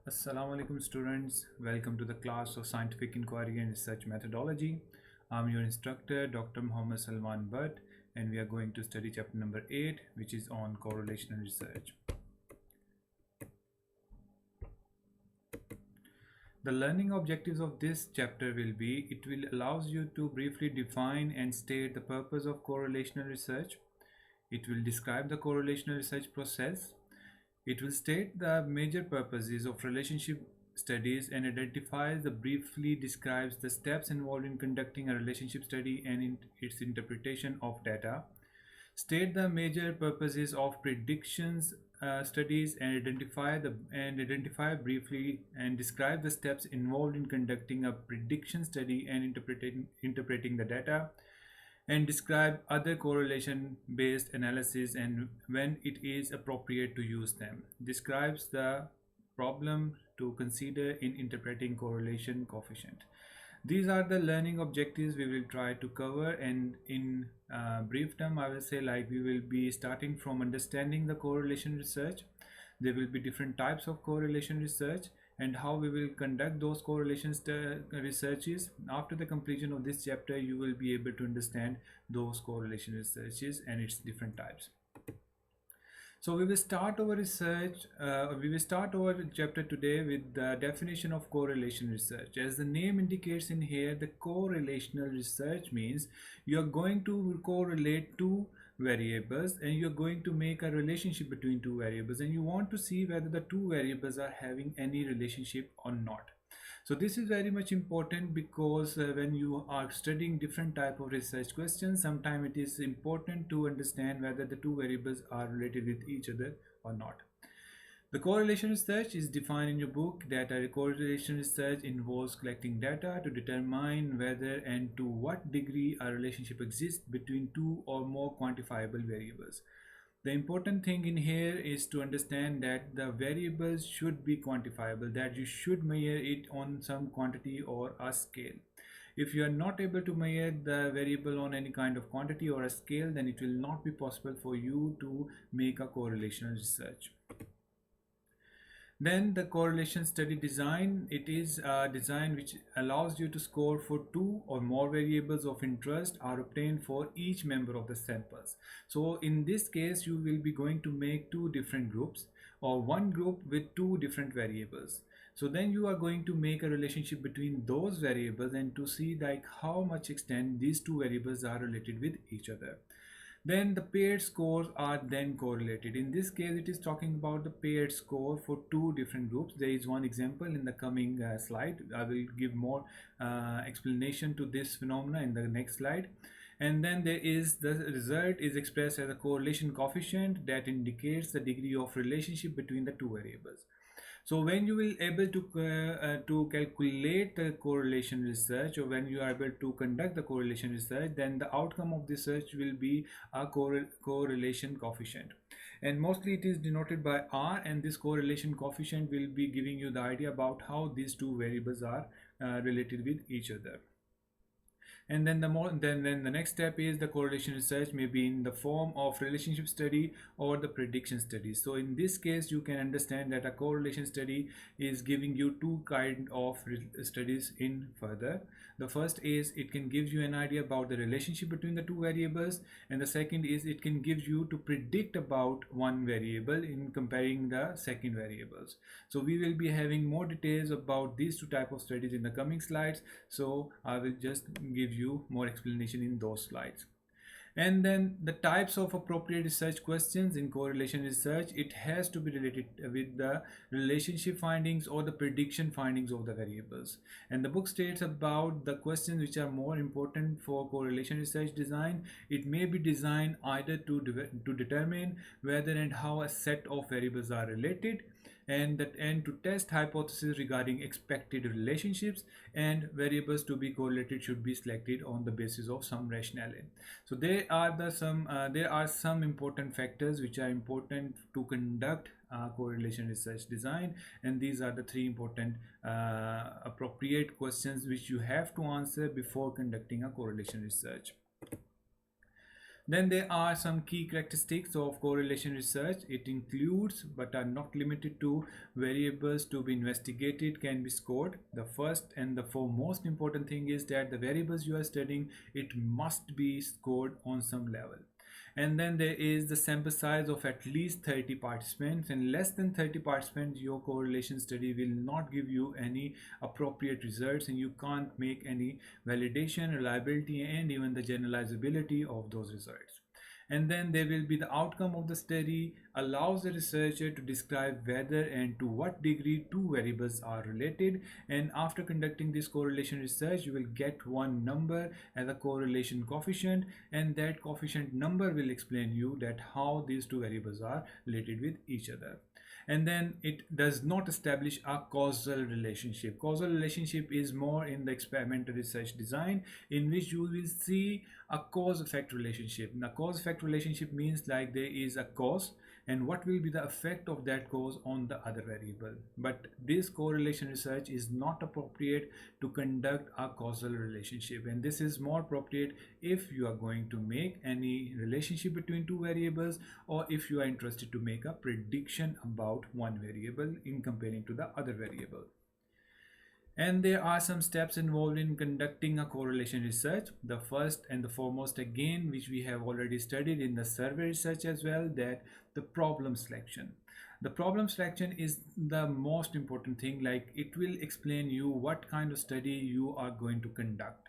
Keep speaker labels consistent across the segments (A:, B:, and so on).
A: Assalamu alaikum students, welcome to the class of Scientific Inquiry and Research Methodology. I'm your instructor Dr. Muhammad Salman Butt, and we are going to study chapter number 8, which is on correlation and research. The learning objectives of this chapter will be, it will allows you to briefly define and state the purpose of correlational research. It will describe the correlational research process. It will state the major purposes of relationship studies and briefly describes the steps involved in conducting a relationship study and its interpretation of data. State the major purposes of predictions studies and identify briefly and describe the steps involved in conducting a prediction study and interpreting the data, and describe other correlation based analysis and when it is appropriate to use them. Describes the problem to consider in interpreting correlation coefficient. These are the learning objectives we will try to cover, and in brief term I will say, like, we will be starting from understanding the correlation research. There will be different types of correlation research and how we will conduct those correlation researches. After the completion of this chapter, you will be able to understand those correlation researches and its different types. So we will start our chapter today with the definition of correlation research. As the name indicates in here, the correlational research means you are going to correlate two variables and you're going to make a relationship between two variables, and you want to see whether the two variables are having any relationship or not. So this is very much important because when you are studying different type of research questions, sometimes it is important to understand whether the two variables are related with each other or not. The correlation research is defined in your book that a correlation research involves collecting data to determine whether and to what degree a relationship exists between two or more quantifiable variables. The important thing in here is to understand that the variables should be quantifiable, that you should measure it on some quantity or a scale. If you are not able to measure the variable on any kind of quantity or a scale, then it will not be possible for you to make a correlation research. Then the correlation study design, it is a design which allows you to score for two or more variables of interest are obtained for each member of the samples. So in this case, you will be going to make two different groups or one group with two different variables. So then you are going to make a relationship between those variables and to see like how much extent these two variables are related with each other. Then the paired scores are then correlated. In this case, it is talking about the paired score for two different groups. There is one example in the coming slide. I will give more explanation to this phenomena in the next slide. And then there is the result is expressed as a correlation coefficient that indicates the degree of relationship between the two variables. So when you will able to calculate the correlation research, or when you are able to conduct the correlation research, then the outcome of this search will be a correlation coefficient, and mostly it is denoted by R, and this correlation coefficient will be giving you the idea about how these two variables are related with each other. And then the next step is the correlation research may be in the form of relationship study or the prediction study. So in this case, you can understand that a correlation study is giving you two kind of studies in further. The first is it can give you an idea about the relationship between the two variables, and the second is it can give you to predict about one variable in comparing the second variables. So we will be having more details about these two type of studies in the coming slides, so I will just give you more explanation in those slides. And then the types of appropriate research questions in correlation research, it has to be related with the relationship findings or the prediction findings of the variables. And the book states about the questions which are more important for correlation research design. It may be designed either to determine whether and how a set of variables are related, and to test hypotheses regarding expected relationships, and variables to be correlated should be selected on the basis of some rationale. So there are some important factors which are important to conduct correlation research design, and these are the three important appropriate questions which you have to answer before conducting a correlation research. Then there are some key characteristics of correlation research. It includes but are not limited to variables to be investigated can be scored. The first and the foremost important thing is that the variables you are studying, it must be scored on some level. And then there is the sample size of at least 30 participants, and less than 30 participants your correlation study will not give you any appropriate results, and you can't make any validation, reliability, and even the generalizability of those results. And then there will be the outcome of the study allows the researcher to describe whether and to what degree two variables are related. And after conducting this correlation research, you will get one number as a correlation coefficient, and that coefficient number will explain you that how these two variables are related with each other. And then it does not establish a causal relationship. Causal relationship is more in the experimental research design, in which you will see a cause effect relationship. Now cause effect relationship means like there is a cause and what will be the effect of that cause on the other variable. But this correlation research is not appropriate to conduct a causal relationship, and this is more appropriate if you are going to make any relationship between two variables, or if you are interested to make a prediction about one variable in comparing to the other variable. And there are some steps involved in conducting a correlation research. The first and the foremost, again, which we have already studied in the survey research as well, that the problem selection. The problem selection is the most important thing. Like, it will explain you what kind of study you are going to conduct.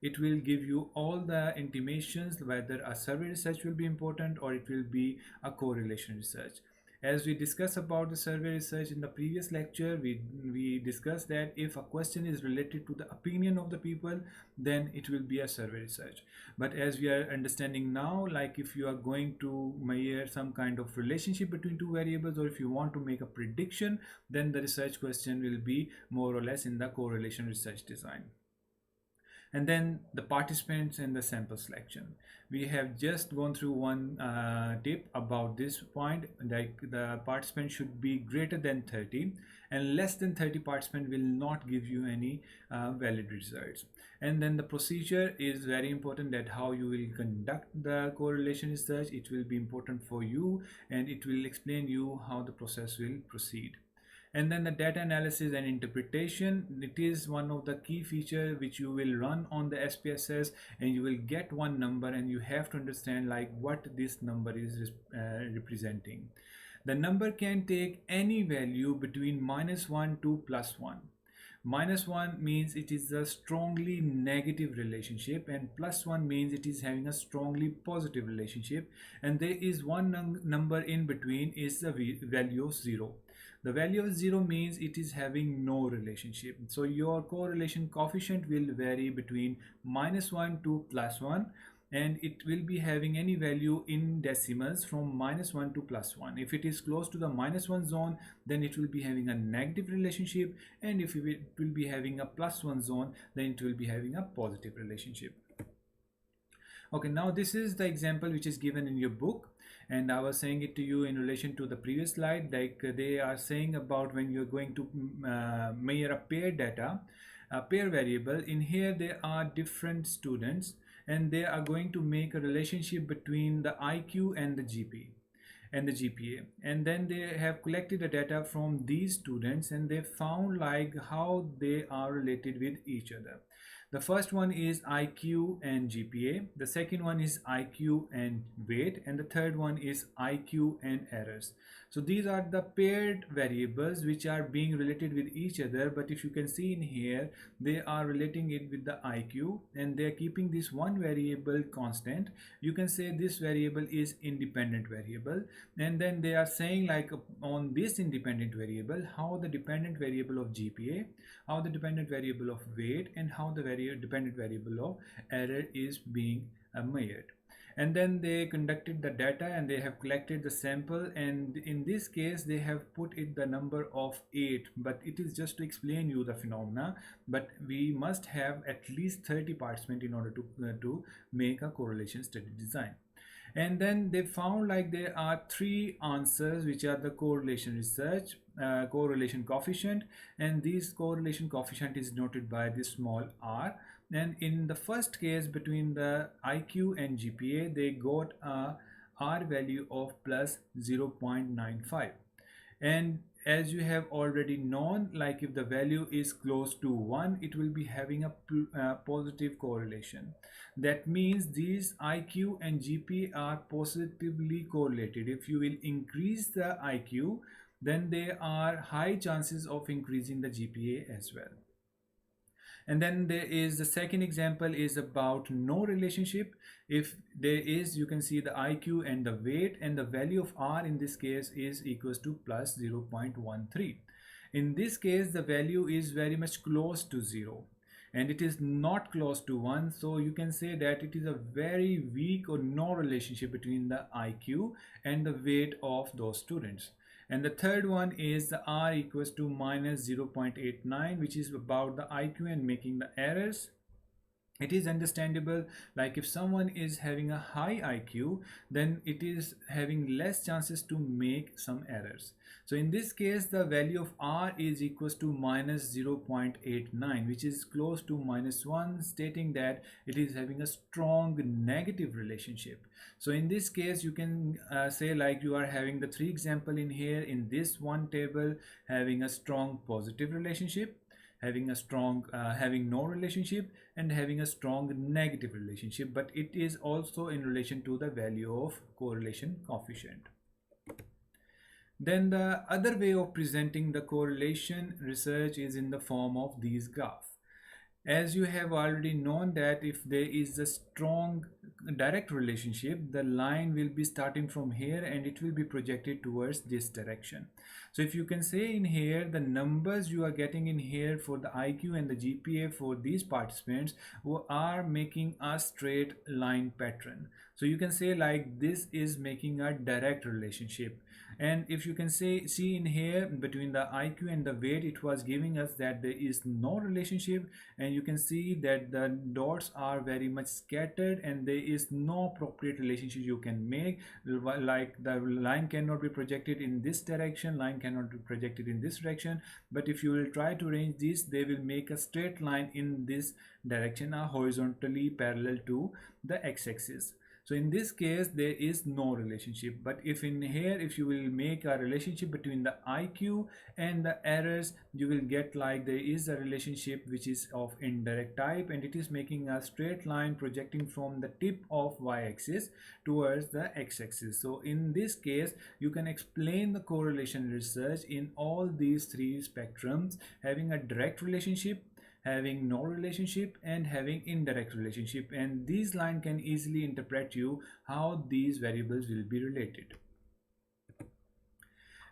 A: It will give you all the intimations whether a survey research will be important or it will be a correlation research. As we discussed about the survey research in the previous lecture, we discussed that if a question is related to the opinion of the people, then it will be a survey research. But as we are understanding now, like if you are going to measure some kind of relationship between two variables, or if you want to make a prediction, then the research question will be more or less in the correlation research design. And then the participants and the sample selection. We have just gone through one tip about this point, like the participant should be greater than 30, and less than 30 participant will not give you any valid results. And then the procedure is very important, that how you will conduct the correlation research. It will be important for you, and it will explain you how the process will proceed. And then the data analysis and interpretation, it is one of the key features which you will run on the SPSS, and you will get one number and you have to understand like what this number is representing. The number can take any value between -1 to +1. -1 means it is a strongly negative relationship, and +1 means it is having a strongly positive relationship, and there is one number in between is the value of 0. The value of 0 means it is having no relationship. So your correlation coefficient will vary between -1 to +1, and it will be having any value in decimals from -1 to +1. If it is close to the -1 zone, then it will be having a negative relationship, and if it will be having a +1 zone, then it will be having a positive relationship. Okay, now this is the example which is given in your book, and I was saying it to you in relation to the previous slide. Like they are saying about when you're going to measure a pair data, a pair variable. In here there are different students, and they are going to make a relationship between the IQ and the GPA, and then they have collected the data from these students, and they found like how they are related with each other. The first one is IQ and GPA, the second one is IQ and weight, and the third one is IQ and errors. So these are the paired variables which are being related with each other, but if you can see in here, they are relating it with the IQ, and they are keeping this one variable constant. You can say this variable is independent variable, and then they are saying like on this independent variable, how the dependent variable of GPA, how the dependent variable of weight, and how the dependent variable of error is being measured. And then they conducted the data, and they have collected the sample, and in this case they have put it the number of 8, but it is just to explain you the phenomena. But we must have at least 30 participants in order to make a correlation study design. And then they found like there are 3 answers which are the correlation research, correlation coefficient, and this correlation coefficient is noted by this small r. And in the first case between the IQ and GPA, they got a R value of plus 0.95. And as you have already known, like if the value is close to 1, it will be having a positive correlation. That means these IQ and GPA are positively correlated. If you will increase the IQ, then there are high chances of increasing the GPA as well. And then there is the second example is about no relationship. If there is, you can see the IQ and the weight, and the value of R in this case is equals to plus 0.13. In this case the value is very much close to 0 and it is not close to 1, so you can say that it is a very weak or no relationship between the IQ and the weight of those students. And the third one is the R equals to minus 0.89, which is about the IQ and making the errors. It is understandable, like if someone is having a high IQ, then it is having less chances to make some errors. So in this case the value of R is equals to minus 0.89, which is close to minus 1, stating that it is having a strong negative relationship. So in this case you can say like you are having the three example in here. In this one table, having a strong positive relationship, having a strong having no relationship, and having a strong negative relationship, but it is also in relation to the value of correlation coefficient. Then the other way of presenting the correlation research is in the form of these graphs. As you have already known that if there is a strong direct relationship, the line will be starting from here and it will be projected towards this direction. So if you can say in here, the numbers you are getting in here for the IQ and the GPA for these participants who are making a straight line pattern. So you can say like this is making a direct relationship. And if you can say see in here between the IQ and the weight, it was giving us that there is no relationship, and you can see that the dots are very much scattered and there is no appropriate relationship you can make. Like the line cannot be projected in this direction, line cannot be projected in this direction, but if you will try to arrange this, they will make a straight line in this direction, horizontally parallel to the x-axis. So in this case there is no relationship, but if in here if you will make a relationship between the IQ and the errors, you will get like there is a relationship which is of indirect type, and it is making a straight line projecting from the tip of y-axis towards the x-axis. So in this case you can explain the correlation research in all these three spectrums, having a direct relationship, having no relationship, and having indirect relationship, and these line can easily interpret you how these variables will be related.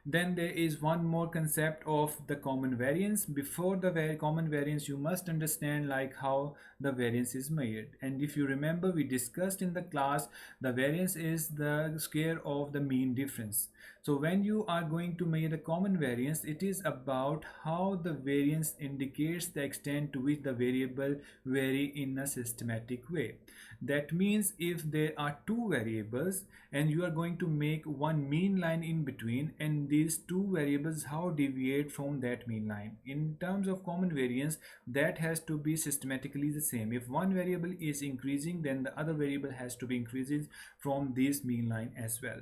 A: Then there is one more concept of the common variance. Before the common variance, you must understand like how the variance is measured. And if you remember, we discussed in the class, the variance is the square of the mean difference. So when you are going to measure the common variance, it is about how the variance indicates the extent to which the variable vary in a systematic way. That means if there are two variables and you are going to make one mean line in between, and these two variables how deviate from that mean line, in terms of common variance, that has to be systematically the same. If one variable is increasing, then the other variable has to be increasing from this mean line as well.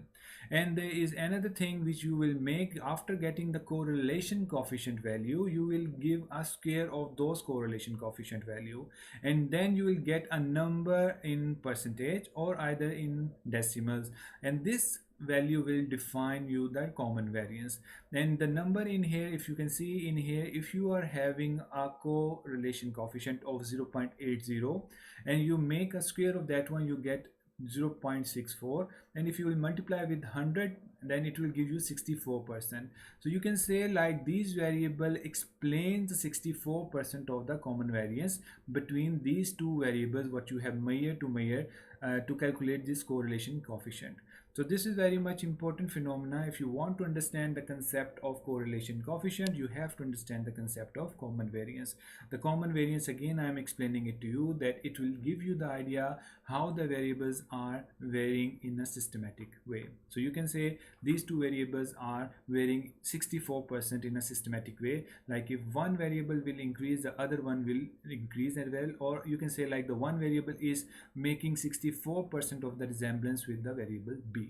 A: And there is another thing which you will make after getting the correlation coefficient value. You will give a square of those correlation coefficient value, and then you will get a number in percentage or either in decimals, and this value will define you the common variance. And the number in here, if you can see in here, if you are having a correlation coefficient of 0.80 and you make a square of that one, you get 0.64, and if you will multiply with 100, then it will give you 64%. So you can say like these variable explains the 64% of the common variance between these two variables what you have measured to calculate this correlation coefficient. So this is very much important phenomena. If you want to understand the concept of correlation coefficient, you have to understand the concept of common variance. The common variance, again, I am explaining it to you that it will give you the idea how the variables are varying in a systematic way. So you can say these two variables are varying 64% in a systematic way. Like if one variable will increase, the other one will increase as well. Or you can say like the one variable is making 64% of the resemblance with the variable b.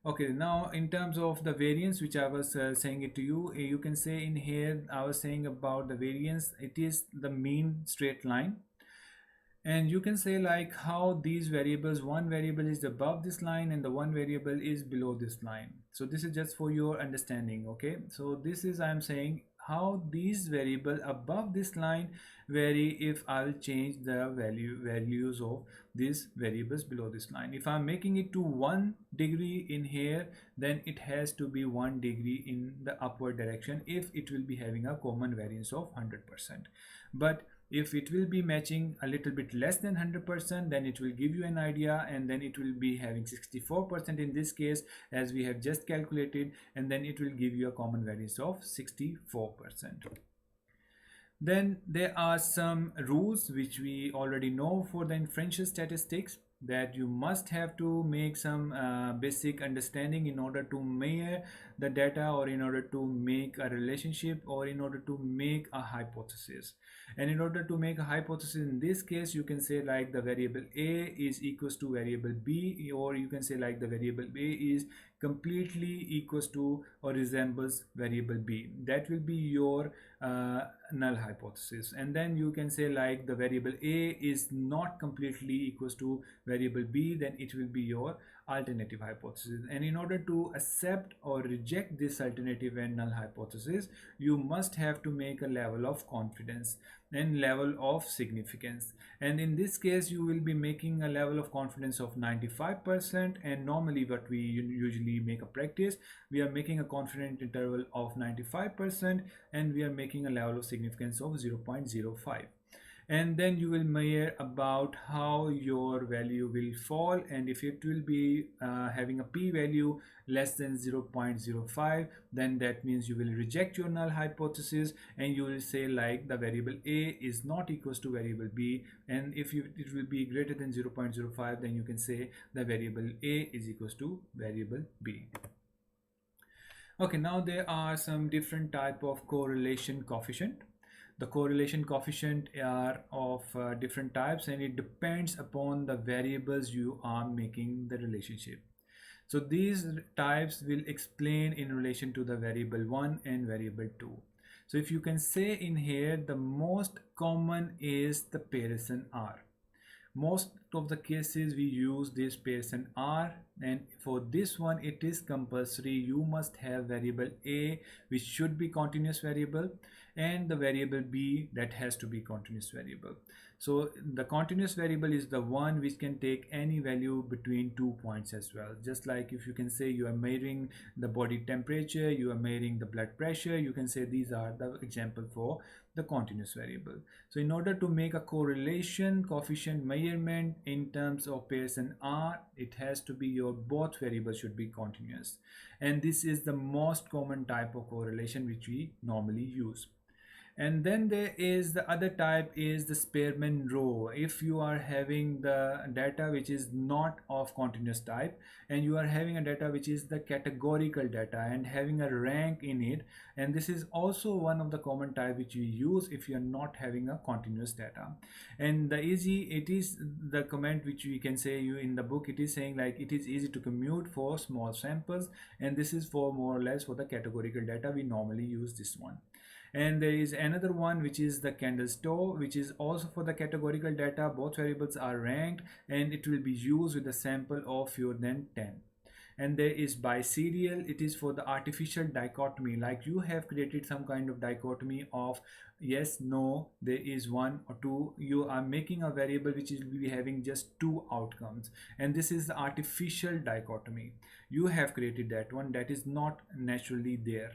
A: Okay, now in terms of the variance, which I was saying it to you, you can say in here I was saying about the variance, it is the mean straight line. And you can say like how these variables, one variable is above this line and the one variable is below this line. So this is just for your understanding. Okay, so this is, I'm saying how these variable above this line vary if I'll change the values of these variables below this line. If I'm making it to 1 degree in here, then it has to be 1 degree in the upward direction if it will be having a common variance of 100%. But if it will be matching a little bit less than 100%, then it will give you an idea, and then it will be having 64% in this case as we have just calculated, and then it will give you a common variance of 64%. Then there are some rules which we already know for the inferential statistics, that you must have to make some basic understanding in order to measure the data, or in order to make a relationship, or in order to make a hypothesis. And in order to make a hypothesis, in this case you can say like the variable a is equals to variable b, or you can say like the variable a is completely equals to or resembles variable b. That will be your null hypothesis. And then you can say like the variable a is not completely equals to variable b, then it will be your alternative hypothesis. And in order to accept or reject this alternative and null hypothesis, you must have to make a level of confidence and level of significance. And in this case you will be making a level of confidence of 95%, and normally what we usually make a practice, we are making a confidence interval of 95%, and we are making a level of significance of 0.05. And then you will measure about how your value will fall, and if it will be having a p-value less than 0.05, then that means you will reject your null hypothesis, and you will say like the variable a is not equals to variable b. And if it will be greater than 0.05, then you can say the variable a is equals to variable b. Okay, now there are some different type of correlation coefficient. The correlation coefficient are of different types, and it depends upon the variables you are making the relationship. So these types will explain in relation to the variable 1 and variable 2. So if you can say in here, the most common is the Pearson R. Most of the cases we use this Pearson R, and for this one it is compulsory. You must have variable a, which should be continuous variable, and the variable b, that has to be continuous variable. So the continuous variable is the one which can take any value between 2 points as well. Just like if you can say you are measuring the body temperature, you are measuring the blood pressure, you can say these are the example for the continuous variable. So in order to make a correlation coefficient measurement in terms of Pearson R, it has to be your both variables should be continuous, and this is the most common type of correlation which we normally use. And then there is the other type is the Spearman row. If you are having the data which is not of continuous type, and you are having a data which is the categorical data and having a rank in it, and this is also one of the common type which you use if you are not having a continuous data. And the easy, it is the comment which we can say you in the book, it is saying like it is easy to commute for small samples, and this is for more or less for the categorical data we normally use this one. And there is another one which is the Candle-Stowe, which is also for the categorical data. Both variables are ranked, and it will be used with a sample of fewer than 10. And there is biserial, it is for the artificial dichotomy, like you have created some kind of dichotomy of yes, no, there is 1 or 2. You are making a variable which will be having just 2 outcomes, and this is the artificial dichotomy. You have created that one, that is not naturally there.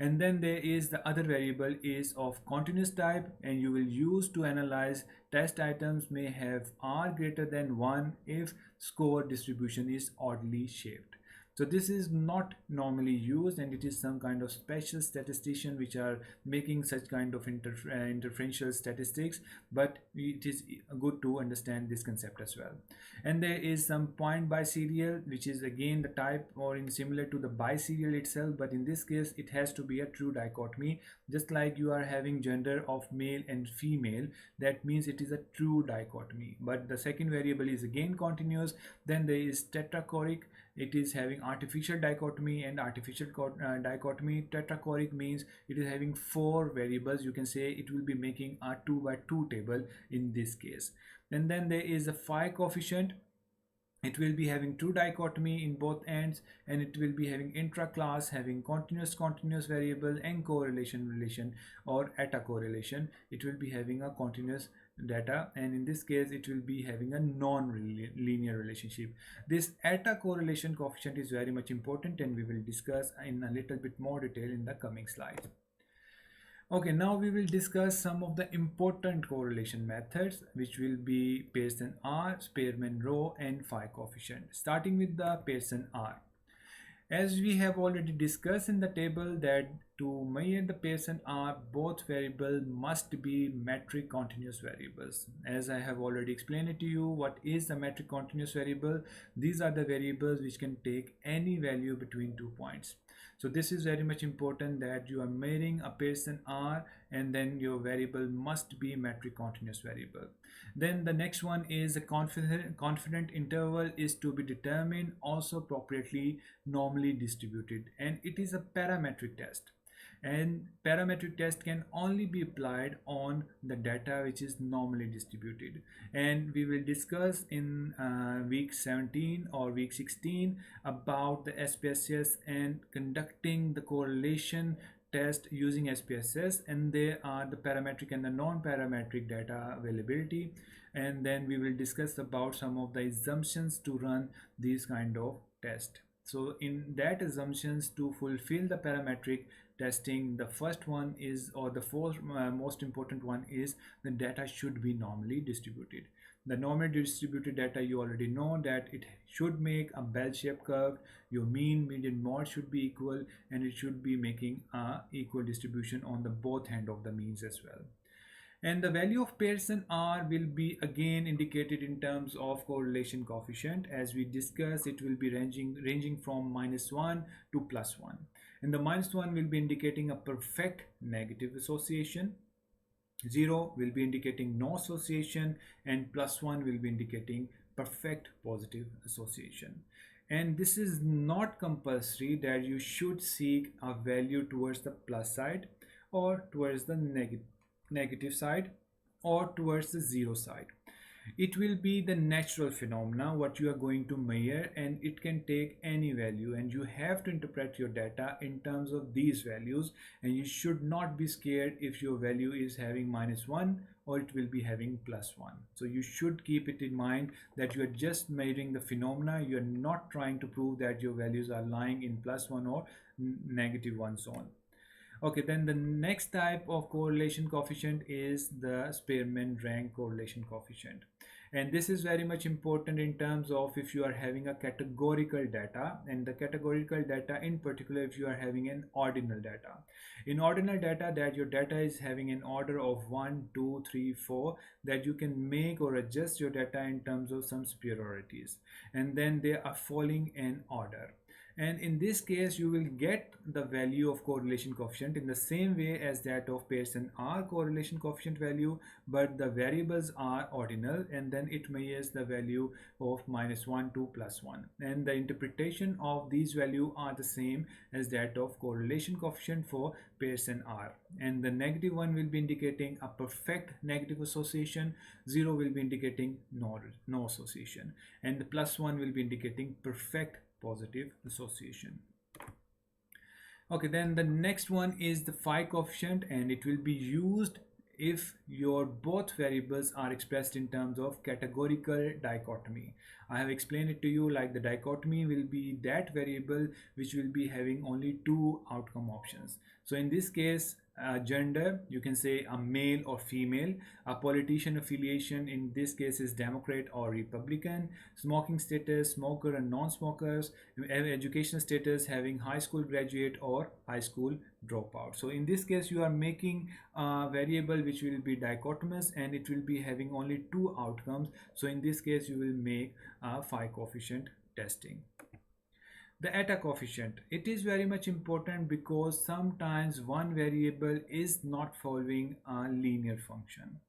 A: And then there is the other variable is of continuous type, and you will use to analyze test items may have r greater than 1 if score distribution is oddly shaped. So this is not normally used, and it is some kind of special statistician which are making such kind of interferential statistics, but it is good to understand this concept as well. And there is some point biserial, which is again the type or in similar to the biserial itself, but in this case it has to be a true dichotomy. Just like you are having gender of male and female, that means it is a true dichotomy. But the second variable is again continuous. Then there is tetrachoric. It is having artificial dichotomy and artificial dichotomy. Tetrachoric means it is having four variables. You can say it will be making a 2 by 2 table in this case. And then there is a phi coefficient. It will be having true dichotomy in both ends, and it will be having intra-class, having continuous variable, and correlation relation or eta correlation. It will be having a continuous data, and in this case it will be having a non-linear relationship. This eta correlation coefficient is very much important, and we will discuss in a little bit more detail in the coming slides. Okay, now we will discuss some of the important correlation methods, which will be Pearson R, Spearman Rho, and phi coefficient. Starting with the Pearson R. As we have already discussed in the table that to measure the Pearson R, both variables must be metric continuous variables. As I have already explained it to you, what is the metric continuous variable? These are the variables which can take any value between 2 points. So this is very much important that you are measuring a Pearson R, and then your variable must be metric continuous variable. Then the next one is a confident interval is to be determined, also appropriately normally distributed, and it is a parametric test. And parametric test can only be applied on the data which is normally distributed, and we will discuss in week 17 or week 16 about the SPSS and conducting the correlation test using SPSS, and there are the parametric and the non-parametric data availability. And then we will discuss about some of the assumptions to run these kind of test. So in that assumptions to fulfill the parametric testing, the first one is, or the fourth most important one is, the data should be normally distributed. The normally distributed data, you already know that it should make a bell-shaped curve. Your mean, median, mode should be equal, and it should be making a equal distribution on the both end of the means as well. And the value of Pearson R will be again indicated in terms of correlation coefficient. As we discussed, it will be ranging from -1 to +1. And the -1 will be indicating a perfect negative association. 0 will be indicating no association, and +1 will be indicating perfect positive association. And this is not compulsory that you should seek a value towards the plus side or towards the negative side or towards the zero side. It will be the natural phenomena what you are going to measure, and it can take any value, and you have to interpret your data in terms of these values. And you should not be scared if your value is having -1 or it will be having +1. So you should keep it in mind that you are just measuring the phenomena. You are not trying to prove that your values are lying in +1 or -1 zone. Okay, then the next type of correlation coefficient is the Spearman rank correlation coefficient. And this is very much important in terms of if you are having a categorical data, and the categorical data in particular if you are having an ordinal data. In ordinal data, that your data is having an order of 1, 2, 3, 4, that you can make or adjust your data in terms of some superiorities, and then they are falling in order. And in this case you will get the value of correlation coefficient in the same way as that of Pearson R correlation coefficient value, but the variables are ordinal, and then it measures the value of -1 to +1, and the interpretation of these values are the same as that of correlation coefficient for Pearson R. And the -1 will be indicating a perfect negative association, 0 will be indicating no association, and the +1 will be indicating perfect positive association. Okay, then the next one is the phi coefficient, and it will be used if your both variables are expressed in terms of categorical dichotomy. I have explained it to you like the dichotomy will be that variable which will be having only two outcome options. So in this case gender, you can say a male or female. A politician affiliation, in this case is Democrat or Republican. Smoking status, smoker and non-smokers. Education status, having high school graduate or high school dropout. So in this case you are making a variable which will be dichotomous and it will be having only two outcomes. So in this case you will make a phi coefficient testing. The eta coefficient, it is very much important because sometimes one variable is not following a linear function.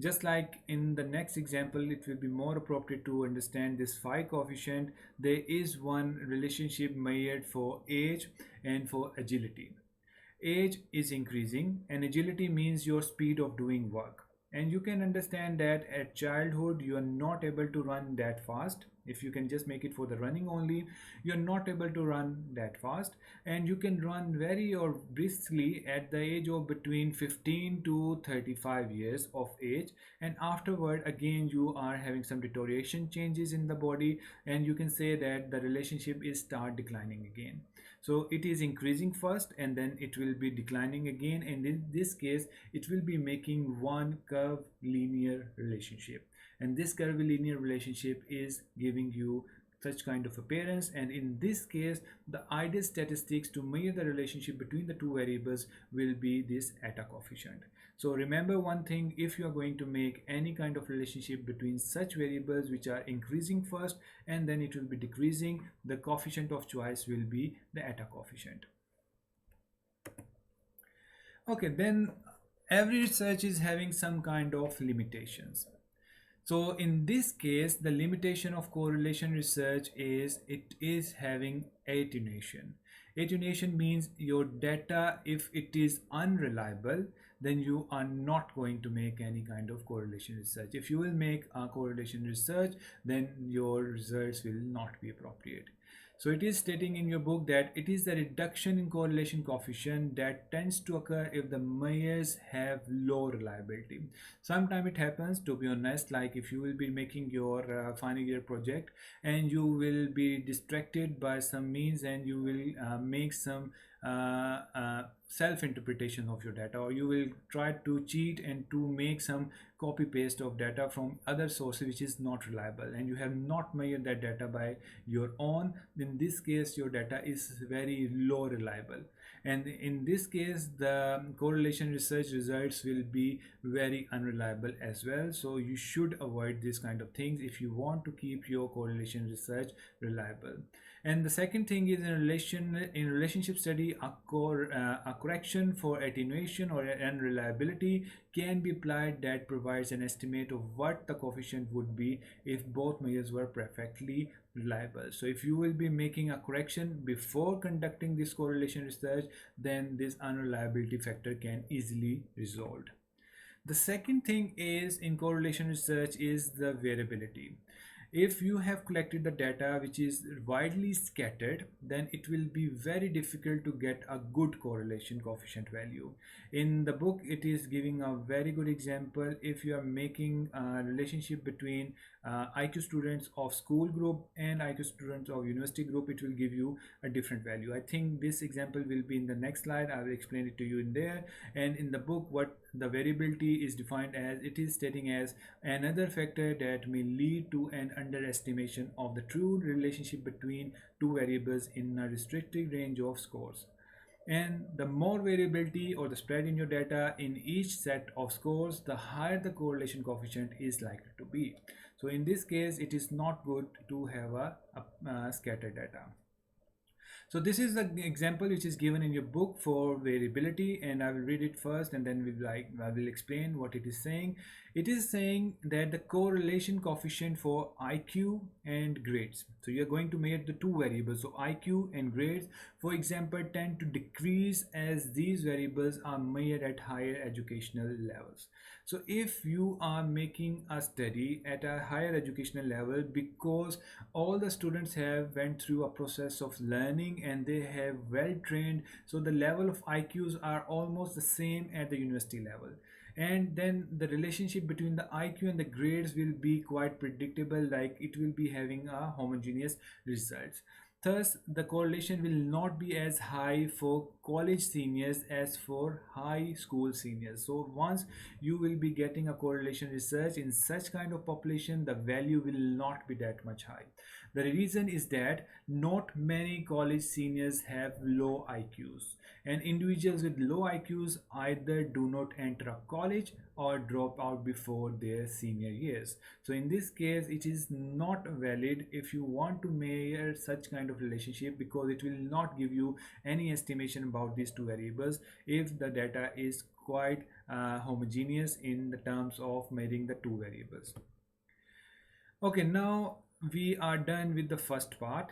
A: Just like in the next example, it will be more appropriate to understand this phi coefficient. There is one relationship measured for age and for agility. Age is increasing and agility means your speed of doing work. And you can understand that at childhood you are not able to run that fast. If you can just make it for the running only, you're not able to run that fast, and you can run very or briskly at the age of between 15 to 35 years of age, and afterward again you are having some deterioration changes in the body, and you can say that the relationship is start declining again. So it is increasing first and then it will be declining again, and in this case it will be making one curve linear relationship, and this curvilinear relationship is giving you such kind of appearance. And in this case the ideal statistics to measure the relationship between the two variables will be this eta coefficient. So remember one thing, if you are going to make any kind of relationship between such variables which are increasing first and then it will be decreasing, the coefficient of choice will be the eta coefficient. Okay, then every research is having some kind of limitations. So in this case, the limitation of correlation research is it is having attenuation. Attenuation means your data, if it is unreliable, then you are not going to make any kind of correlation research. If you will make a correlation research, then your results will not be appropriate. So it is stating in your book that it is the reduction in correlation coefficient that tends to occur if the measures have low reliability. Sometimes it happens, to be honest, like if you will be making your final year project and you will be distracted by some means and you will make some self-interpretation of your data, or you will try to cheat and to make some copy paste of data from other sources which is not reliable, and you have not measured that data by your own. In this case your data is very low reliable, and in this case the correlation research results will be very unreliable as well. So you should avoid this kind of things if you want to keep your correlation research reliable. And the second thing is in relationship study, a correction for attenuation or unreliability can be applied that provides an estimate of what the coefficient would be if both measures were perfectly reliable. So if you will be making a correction before conducting this correlation research, then this unreliability factor can easily resolved. The second thing is in correlation research is the variability. If you have collected the data which is widely scattered, then it will be very difficult to get a good correlation coefficient value. In the book it is giving a very good example. If you are making a relationship between IQ students of school group and IQ students of university group, it will give you a different value. I think this example will be in the next slide. I will explain it to you in there. And in the book what the variability is defined as, it is stating as another factor that may lead to an underestimation of the true relationship between two variables in a restricted range of scores. And the more variability or the spread in your data in each set of scores, the higher the correlation coefficient is likely to be. So in this case it is not good to have a scattered data. So this is the example which is given in your book for variability, and I will read it first and then I will explain what it is saying. It is saying that the correlation coefficient for IQ and grades. So you are going to measure the two variables. So IQ and grades, for example, tend to decrease as these variables are measured at higher educational levels. So if you are making a study at a higher educational level, because all the students have went through a process of learning and they have well trained, so the level of IQs are almost the same at the university level, and then the relationship between the IQ and the grades will be quite predictable, like it will be having a homogeneous results. Thus, the correlation will not be as high for college seniors as for high school seniors. So once you will be getting a correlation research in such kind of population, the value will not be that much high. The reason is that not many college seniors have low IQs, and individuals with low IQs either do not enter a college or drop out before their senior years. So in this case, it is not valid if you want to measure such kind of relationship, because it will not give you any estimation about these two variables if the data is quite homogeneous in the terms of measuring the two variables. Okay, now we are done with the first part.